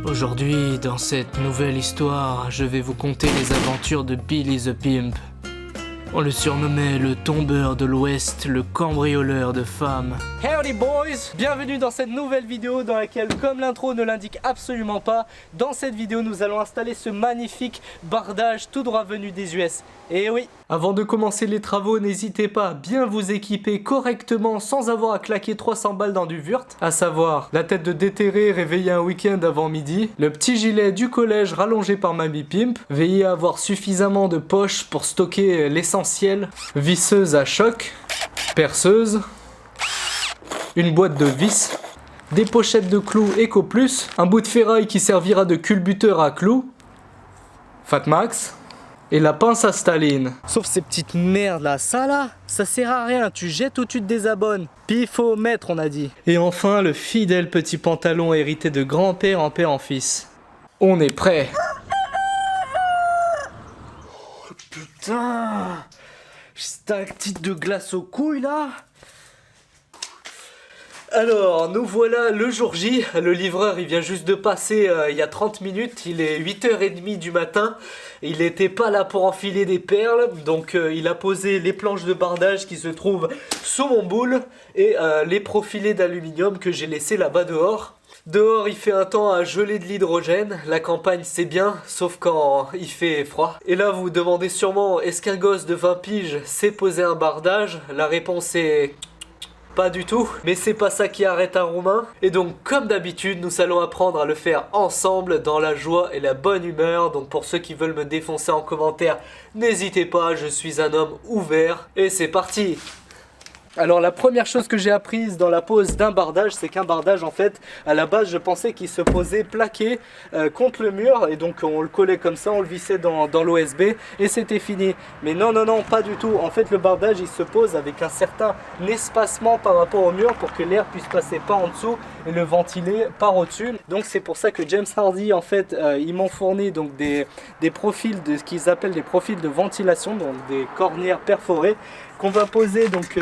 Aujourd'hui, dans cette nouvelle histoire, je vais vous conter les aventures de Billy the Pimp. On le surnommait le tombeur de l'Ouest, le cambrioleur de femmes. Howdy boys! Bienvenue dans cette nouvelle vidéo dans laquelle, comme l'intro ne l'indique absolument pas, dans cette vidéo nous allons installer ce magnifique bardage tout droit venu des US. Et oui! Avant de commencer les travaux, n'hésitez pas à bien vous équiper correctement sans avoir à claquer 300 balles dans du Wurt, à savoir la tête de déterré réveillée un week-end avant midi, le petit gilet du collège rallongé par Mamie Pimp, veillez à avoir suffisamment de poches pour stocker l'essentiel, visseuse à choc, perceuse, une boîte de vis, des pochettes de clous Eco Plus, un bout de ferraille qui servira de culbuteur à clous, Fatmax, et la pince à Staline. Sauf ces petites merdes là, ça sert à rien, tu jettes ou tu te désabonnes. Puis il faut mettre, on a dit. Et enfin, le fidèle petit pantalon hérité de grand-père en père en fils. On est prêt. Oh, putain, stalactite de glace aux couilles là. Alors, nous voilà le jour J, le livreur il vient juste de passer il y a 30 minutes, il est 8h30 du matin, il n'était pas là pour enfiler des perles, donc il a posé les planches de bardage qui se trouvent sous mon boule et les profilés d'aluminium que j'ai laissés là-bas dehors. Dehors il fait un temps à geler de l'hydrogène, la campagne c'est bien, sauf quand il fait froid. Et là vous vous demandez sûrement, est-ce qu'un gosse de 20 piges sait poser un bardage? La réponse est... pas du tout, mais c'est pas ça qui arrête un Roumain. Et donc comme d'habitude, nous allons apprendre à le faire ensemble dans la joie et la bonne humeur. Donc pour ceux qui veulent me défoncer en commentaire, n'hésitez pas, je suis un homme ouvert. Et c'est parti! Alors la première chose que j'ai apprise dans la pose d'un bardage, c'est qu'un bardage en fait, à la base je pensais qu'il se posait plaqué contre le mur et donc on le collait comme ça, on le vissait dans l'OSB et c'était fini. Mais non, pas du tout. En fait le bardage il se pose avec un certain espacement par rapport au mur pour que l'air puisse passer par en dessous et le ventiler par au-dessus. Donc c'est pour ça que James Hardy en fait, ils m'ont fourni donc des profils de ce qu'ils appellent des profils de ventilation, donc des cornières perforées, qu'on va poser donc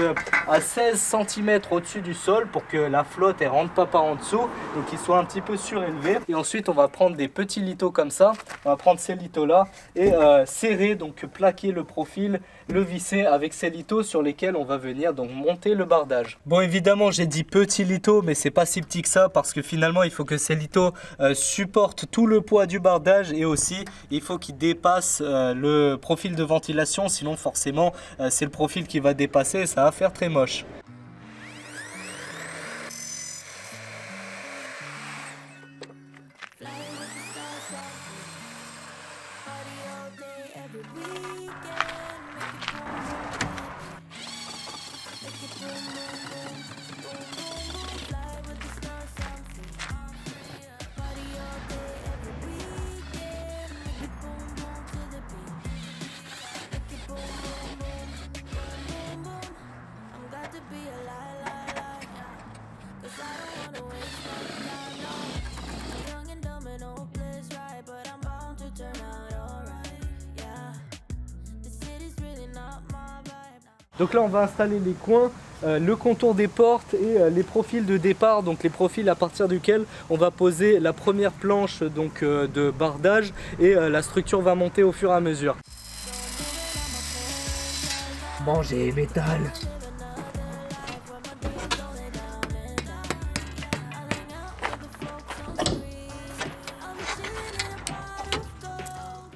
à 16 cm au-dessus du sol pour que la flotte elle rentre pas par en dessous, donc il soit un petit peu surélevé. Et ensuite on va prendre des petits lithos comme ça, on va prendre ces lithos là et serrer, donc plaquer le profil, le visser avec ces lithos sur lesquels on va venir donc monter le bardage. Bon évidemment j'ai dit petits lithos mais c'est pas si petit que ça parce que finalement il faut que ces lithos supportent tout le poids du bardage et aussi il faut qu'ils dépassent le profil de ventilation, sinon forcément c'est le profil qui va dépasser et ça va faire très moche. Donc là on va installer les coins, le contour des portes et les profils de départ, donc les profils à partir duquel on va poser la première planche donc, de bardage et la structure va monter au fur et à mesure. Manger métal.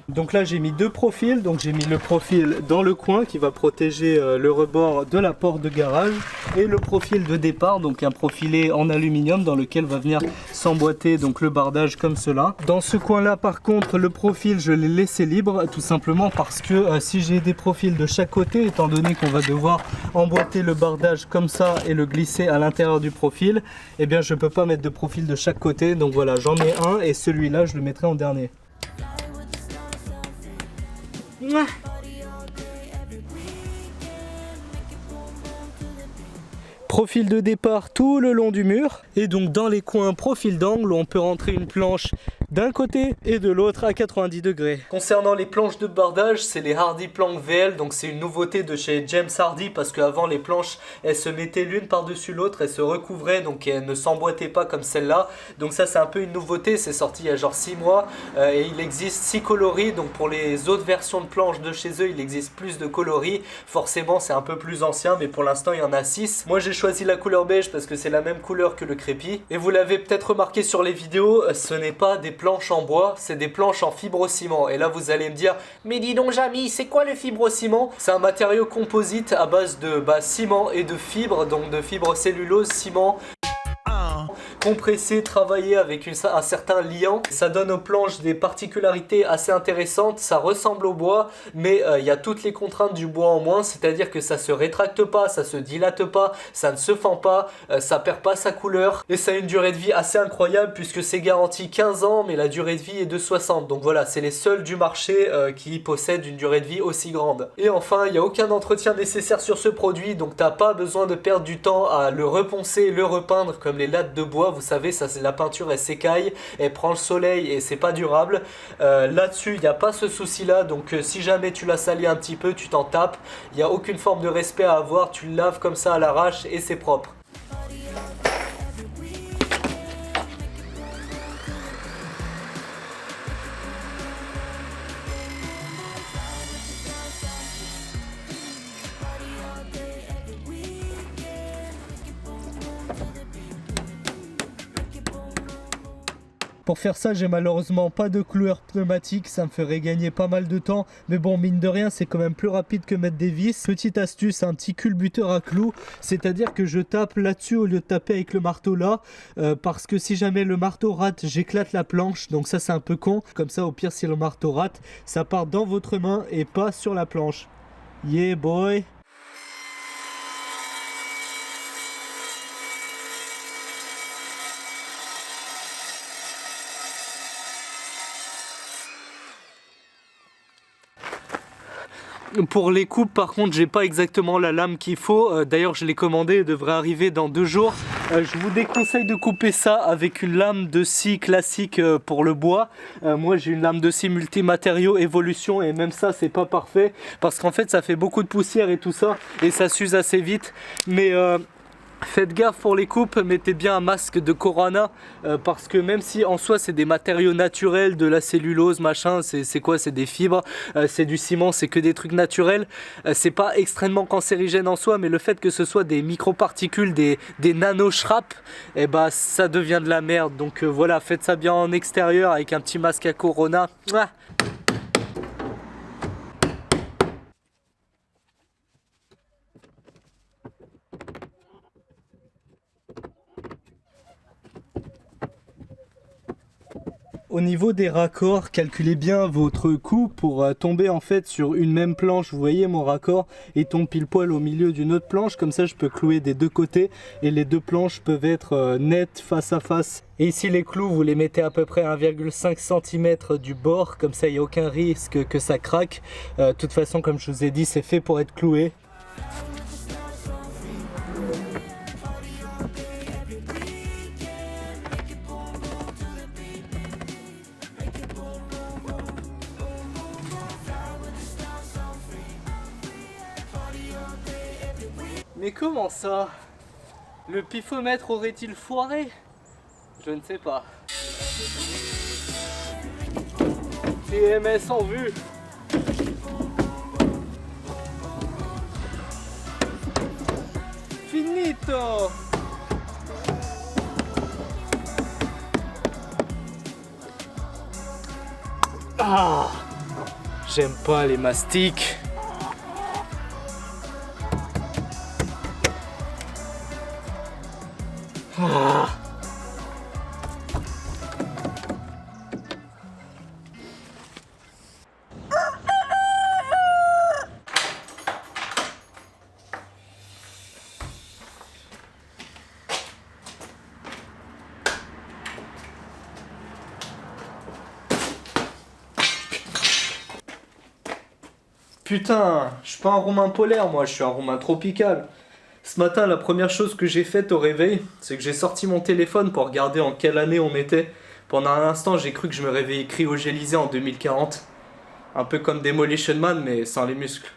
Donc là j'ai mis deux profils, donc j'ai mis le profil dans le coin qui va protéger le rebord de la porte de garage et le profil de départ, donc un profilé en aluminium dans lequel va venir s'emboîter donc le bardage comme cela. Dans ce coin là par contre le profil je l'ai laissé libre tout simplement parce que si j'ai des profils de chaque côté, étant donné qu'on va devoir emboîter le bardage comme ça et le glisser à l'intérieur du profil, eh bien je peux pas mettre de profil de chaque côté, donc voilà j'en mets un et celui-là je le mettrai en dernier. Profil de départ tout le long du mur et donc dans les coins profil d'angle on peut rentrer une planche d'un côté et de l'autre à 90 degrés. Concernant les planches de bardage, c'est les Hardy Plank VL, donc c'est une nouveauté de chez James Hardy parce qu'avant les planches elles se mettaient l'une par-dessus l'autre, elles se recouvraient donc elles ne s'emboîtaient pas comme celle-là. Donc ça c'est un peu une nouveauté, c'est sorti il y a genre 6 mois et il existe 6 coloris, donc pour les autres versions de planches de chez eux il existe plus de coloris. Forcément c'est un peu plus ancien mais pour l'instant il y en a 6. Moi j'ai choisi la couleur beige parce que c'est la même couleur que le crépi. Et vous l'avez peut-être remarqué sur les vidéos, ce n'est pas des planches en bois, c'est des planches en fibrociment. Et là vous allez me dire, mais dis donc Jamy, c'est quoi le fibrociment? C'est un matériau composite à base de ciment et de fibres, donc de fibres cellulose, ciment compressé, travaillé avec un certain liant. Ça donne aux planches des particularités assez intéressantes. Ça ressemble au bois, mais il y a toutes les contraintes du bois en moins, c'est-à-dire que ça se rétracte pas, ça se dilate pas, ça ne se fend pas, ça perd pas sa couleur et ça a une durée de vie assez incroyable puisque c'est garanti 15 ans, mais la durée de vie est de 60. Donc voilà, c'est les seuls du marché qui possèdent une durée de vie aussi grande. Et enfin, il n'y a aucun entretien nécessaire sur ce produit, donc t'as pas besoin de perdre du temps à le reponcer, le repeindre comme les lattes de bois. Vous savez, ça c'est la peinture, elle s'écaille, elle prend le soleil et c'est pas durable. Là-dessus, il n'y a pas ce souci-là. Donc si jamais tu l'as sali un petit peu, tu t'en tapes. Il n'y a aucune forme de respect à avoir. Tu le laves comme ça à l'arrache et c'est propre. Pour faire ça, j'ai malheureusement pas de cloueur pneumatique, ça me ferait gagner pas mal de temps. Mais bon, mine de rien, c'est quand même plus rapide que mettre des vis. Petite astuce, un petit culbuteur à clous. C'est-à-dire que je tape là-dessus au lieu de taper avec le marteau là. Parce que si jamais le marteau rate, j'éclate la planche. Donc ça, c'est un peu con. Comme ça, au pire, si le marteau rate, ça part dans votre main et pas sur la planche. Yeah, boy! Pour les coupes par contre j'ai pas exactement la lame qu'il faut, d'ailleurs je l'ai commandé, elle devrait arriver dans 2 jours. Je vous déconseille de couper ça avec une lame de scie classique pour le bois. Moi j'ai une lame de scie multimatériaux Evolution et même ça c'est pas parfait parce qu'en fait ça fait beaucoup de poussière et tout ça et ça s'use assez vite. Mais faites gaffe pour les coupes, mettez bien un masque de Corona parce que même si en soi c'est des matériaux naturels, de la cellulose machin, c'est quoi, c'est des fibres, c'est du ciment, c'est que des trucs naturels, c'est pas extrêmement cancérigène en soi, mais le fait que ce soit des microparticules, des nano-shrap, et bah ça devient de la merde. Donc voilà, faites ça bien en extérieur avec un petit masque à Corona. Mouah. Au niveau des raccords, calculez bien votre coût pour tomber en fait sur une même planche. Vous voyez, mon raccord il tombe pile poil au milieu d'une autre planche, comme ça je peux clouer des deux côtés et les deux planches peuvent être nettes face à face. Et ici les clous, vous les mettez à peu près à 1,5 cm du bord, comme ça il n'y a aucun risque que ça craque. De toute façon, comme je vous ai dit, c'est fait pour être cloué. Mais comment ça? Le pifomètre aurait-il foiré? Je ne sais pas. TMS en vue. Finito. Ah, j'aime pas les mastiques. Ah. Putain, je suis pas un roumain polaire, moi, je suis un roumain tropical. Ce matin, la première chose que j'ai faite au réveil, c'est que j'ai sorti mon téléphone pour regarder en quelle année on était. Pendant un instant, j'ai cru que je me réveillais cryogélisé en 2040. Un peu comme Demolition Man, mais sans les muscles.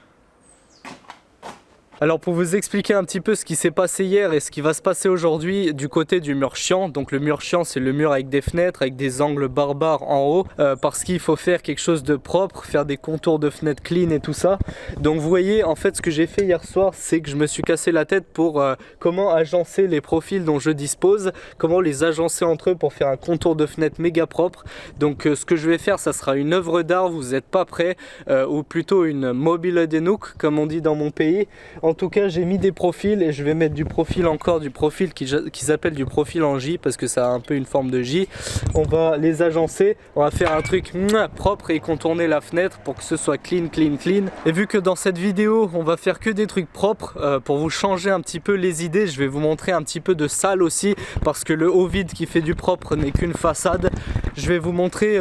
Alors pour vous expliquer un petit peu ce qui s'est passé hier et ce qui va se passer aujourd'hui du côté du mur chiant. Donc le mur chiant, c'est le mur avec des fenêtres, avec des angles barbares en haut, parce qu'il faut faire quelque chose de propre, faire des contours de fenêtres clean et tout ça. Donc vous voyez, en fait ce que j'ai fait hier soir, c'est que je me suis cassé la tête pour comment agencer les profils dont je dispose, comment les agencer entre eux pour faire un contour de fenêtre méga propre. Donc ce que je vais faire, ça sera une œuvre d'art, vous n'êtes pas prêts, ou plutôt une mobile denuk comme on dit dans mon pays. En tout cas, j'ai mis des profils et je vais mettre du profil encore, du profil qu'ils appellent du profil en J parce que ça a un peu une forme de J. On va les agencer, on va faire un truc propre et contourner la fenêtre pour que ce soit clean, clean, clean. Et vu que dans cette vidéo, on va faire que des trucs propres, pour vous changer un petit peu les idées, je vais vous montrer un petit peu de sale aussi parce que le haut vide qui fait du propre n'est qu'une façade. Je vais vous montrer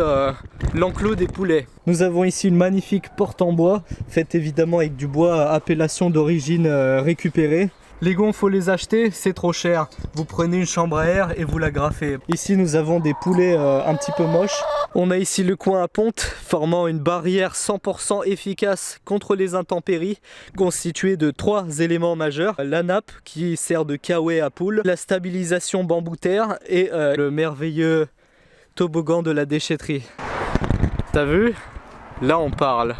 l'enclos des poulets. Nous avons ici une magnifique porte en bois, faite évidemment avec du bois à appellation d'origine récupérée. Les gonds, faut les acheter, c'est trop cher. Vous prenez une chambre à air et vous la graffez. Ici, nous avons des poulets un petit peu moches. On a ici le coin à ponte, formant une barrière 100% efficace contre les intempéries, constituée de 3 éléments majeurs. La nappe qui sert de kawaii à poules, la stabilisation bambou-terre et le merveilleux toboggan de la déchetterie. T'as vu? Là on parle.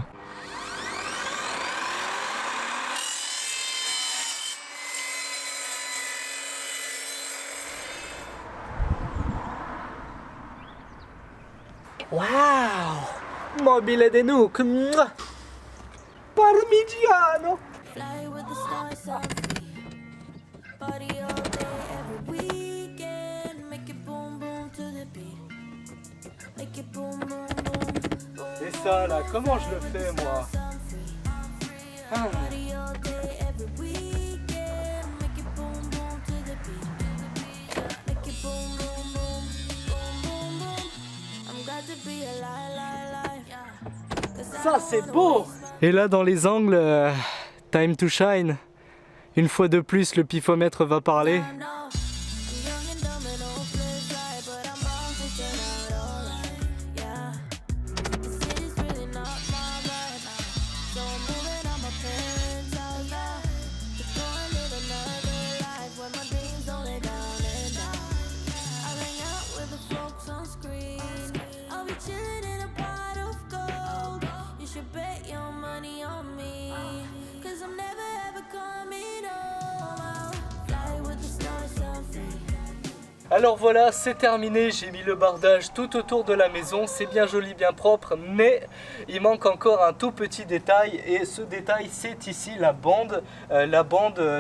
Wow! Mobile denuk! Parmigiano! Fly with the stars on free. Party all day, every weekend. Make it boom boom to the beat. Make it boom boom boom boom. Et ça là, comment je le fais moi? Party all day, every weekend. Make it boom boom to the beat. Make it boom boom boom boom boom boom. I'm glad to be alive. Ça c'est beau! Et là dans les angles, time to shine. Une fois de plus, le pifomètre va parler. Alors voilà, c'est terminé, j'ai mis le bardage tout autour de la maison, c'est bien joli, bien propre, mais il manque encore un tout petit détail et ce détail c'est ici la bande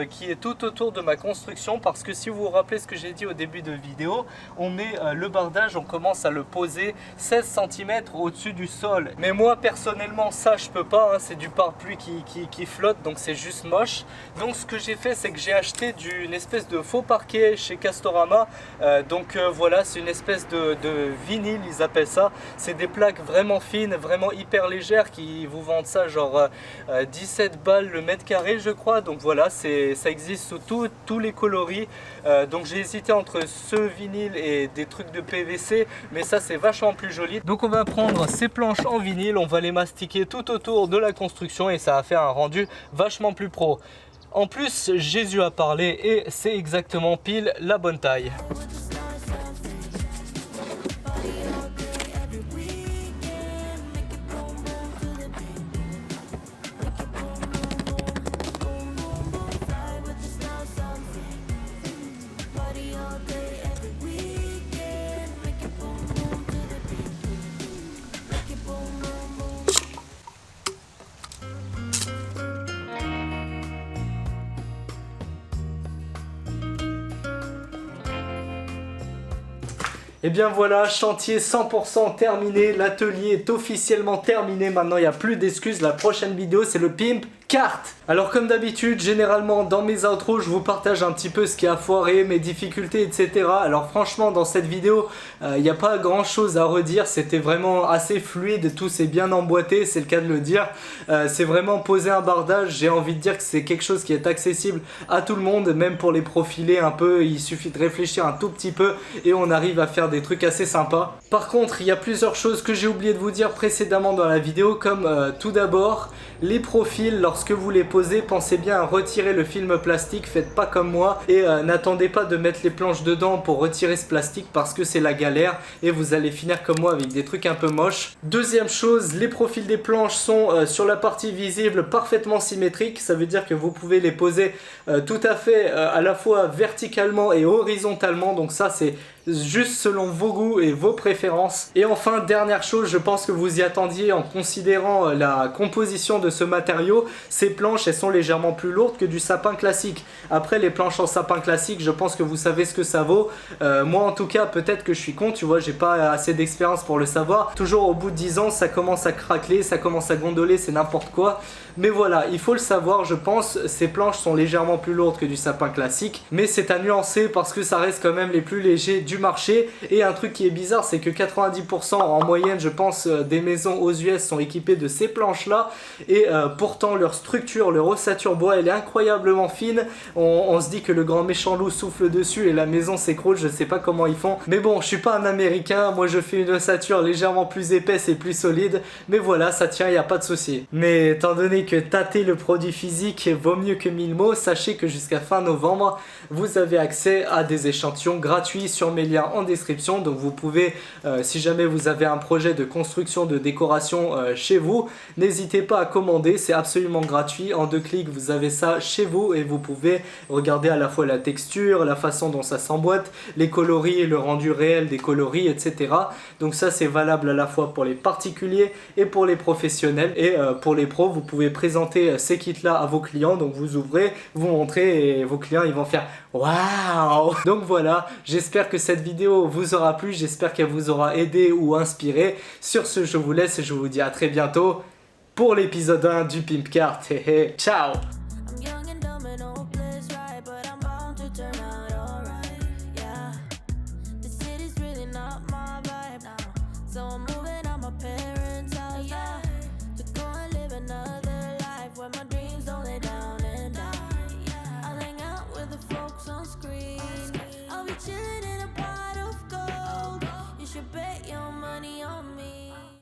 qui est tout autour de ma construction parce que si vous vous rappelez ce que j'ai dit au début de vidéo, on met le bardage, on commence à le poser 16 cm au-dessus du sol. Mais moi personnellement ça je peux pas, hein, c'est du pare-pluie qui flotte donc c'est juste moche. Donc ce que j'ai fait c'est que j'ai acheté une espèce de faux parquet chez Castorama. Voilà, c'est une espèce de vinyle, ils appellent ça. C'est des plaques vraiment fines, vraiment hyper légères qui vous vendent ça genre 17 balles le mètre carré je crois. Donc voilà, ça existe sous tous les coloris. Donc j'ai hésité entre ce vinyle et des trucs de PVC, mais ça c'est vachement plus joli. Donc on va prendre ces planches en vinyle, on va les mastiquer tout autour de la construction et ça va faire un rendu vachement plus pro. En plus, Jésus a parlé et c'est exactement pile la bonne taille. Et bien voilà, chantier 100% terminé, l'atelier est officiellement terminé, maintenant il n'y a plus d'excuses, la prochaine vidéo c'est le pimp kart. Alors comme d'habitude, généralement dans mes outros, je vous partage un petit peu ce qui a foiré, mes difficultés, etc. Alors franchement, dans cette vidéo, il n'y a pas grand chose à redire, c'était vraiment assez fluide, tout s'est bien emboîté, c'est le cas de le dire. C'est vraiment poser un bardage, j'ai envie de dire que c'est quelque chose qui est accessible à tout le monde, même pour les profiler un peu, il suffit de réfléchir un tout petit peu et on arrive à faire des trucs assez sympas. Par contre, il y a plusieurs choses que j'ai oublié de vous dire précédemment dans la vidéo, comme tout d'abord, les profils, lorsque vous les posez, pensez bien à retirer le film plastique, faites pas comme moi et n'attendez pas de mettre les planches dedans pour retirer ce plastique parce que c'est la galère et vous allez finir comme moi avec des trucs un peu moches. Deuxième chose, les profils des planches sont sur la partie visible parfaitement symétriques, ça veut dire que vous pouvez les poser tout à fait à la fois verticalement et horizontalement, donc ça c'est juste selon vos goûts et vos préférences. Et enfin, dernière chose, je pense que vous y attendiez en considérant la composition de ce matériau, ces planches elles sont légèrement plus lourdes que du sapin classique. Après, les planches en sapin classique, je pense que vous savez ce que ça vaut. Moi en tout cas, peut-être que je suis con, tu vois, j'ai pas assez d'expérience pour le savoir. Toujours au bout de 10 ans, ça commence à craqueler, ça commence à gondoler, c'est n'importe quoi. Mais voilà, il faut le savoir, je pense, ces planches sont légèrement plus lourdes que du sapin classique, mais c'est à nuancer parce que ça reste quand même les plus légers du marché. Et un truc qui est bizarre, c'est que 90% en moyenne, je pense, des maisons aux US sont équipées de ces planches là, et pourtant leur structure, leur ossature bois, elle est incroyablement fine. On se dit que le grand méchant loup souffle dessus et la maison s'écroule, je sais pas comment ils font, mais bon, je suis pas un américain, moi je fais une ossature légèrement plus épaisse et plus solide, mais voilà, ça tient, y a pas de souci. Mais étant donné que tâter le produit physique vaut mieux que 1000 mots, sachez que jusqu'à fin novembre, vous avez accès à des échantillons gratuits sur mes liens en description. Donc vous pouvez, si jamais vous avez un projet de construction, de décoration chez vous, n'hésitez pas à commander, c'est absolument gratuit. En 2 clics, vous avez ça chez vous et vous pouvez regarder à la fois la texture, la façon dont ça s'emboîte, les coloris, le rendu réel des coloris, etc. Donc ça, c'est valable à la fois pour les particuliers et pour les professionnels. Et pour les pros, vous pouvez présenter ces kits-là à vos clients. Donc vous ouvrez, vous montrez et vos clients, ils vont faire waouh! Donc voilà, j'espère que cette vidéo vous aura plu, j'espère qu'elle vous aura aidé ou inspiré. Sur ce, je vous laisse et je vous dis à très bientôt pour l'épisode 1 du Pimpcart. Ciao! I'm young and dumb and hopeless, right? But I'm bound to turn out alright, yeah. The city's really not my vibe now, so I'm moving out my parents' house, yeah. To go and live another life where my dreams don't lay down and die. I'll hang out with the folks on screen, I'll be chilling